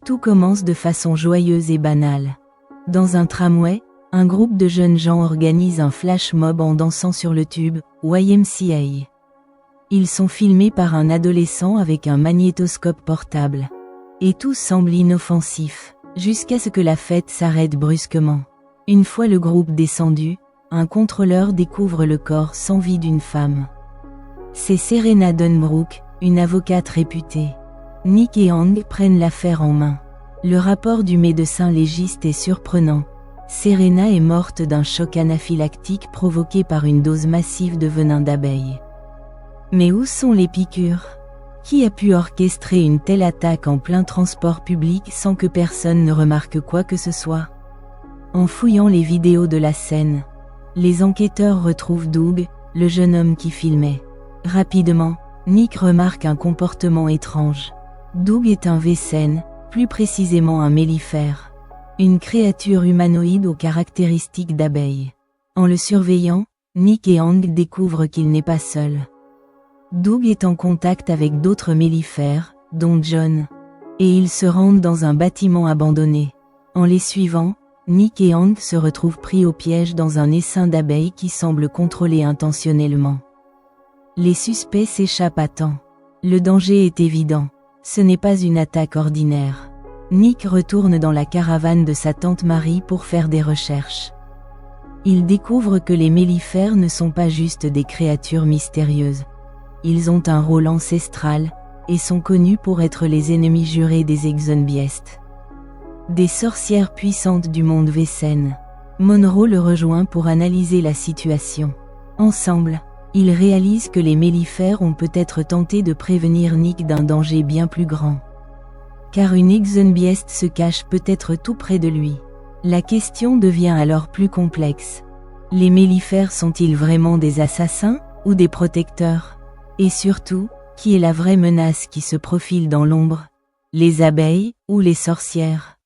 Tout commence de façon joyeuse et banale. Dans un tramway, un groupe de jeunes gens organise un flash mob en dansant sur le tube YMCA. Ils sont filmés par un adolescent avec un magnétoscope portable. Et tout semble inoffensif, jusqu'à ce que la fête s'arrête brusquement. Une fois le groupe descendu, un contrôleur découvre le corps sans vie d'une femme. C'est Serena Dunbrook, une avocate réputée. Nick et Hank prennent l'affaire en main. Le rapport du médecin légiste est surprenant. Serena est morte d'un choc anaphylactique provoqué par une dose massive de venin d'abeille. Mais où sont les piqûres ? Qui a pu orchestrer une telle attaque en plein transport public sans que personne ne remarque quoi que ce soit ? En fouillant les vidéos de la scène, les enquêteurs retrouvent Doug, le jeune homme qui filmait. Rapidement, Nick remarque un comportement étrange. Doug est un Vesen, plus précisément un mellifère. Une créature humanoïde aux caractéristiques d'abeille. En le surveillant, Nick et Hank découvrent qu'il n'est pas seul. Doug est en contact avec d'autres mellifères, dont John. Et ils se rendent dans un bâtiment abandonné. En les suivant, Nick et Hank se retrouvent pris au piège dans un essaim d'abeilles qui semble contrôlé intentionnellement. Les suspects s'échappent à temps. Le danger est évident. Ce n'est pas une attaque ordinaire. Nick retourne dans la caravane de sa tante Marie pour faire des recherches. Il découvre que les mellifères ne sont pas juste des créatures mystérieuses. Ils ont un rôle ancestral, et sont connus pour être les ennemis jurés des Exonbiest. Des sorcières puissantes du monde Vesen. Monroe le rejoint pour analyser la situation. Ensemble, ils réalisent que les mellifères ont peut-être tenté de prévenir Nick d'un danger bien plus grand. Car une Exonbiest se cache peut-être tout près de lui. La question devient alors plus complexe. Les mellifères sont-ils vraiment des assassins, ou des protecteurs ? Et surtout, qui est la vraie menace qui se profile dans l'ombre ? Les abeilles, ou les sorcières ?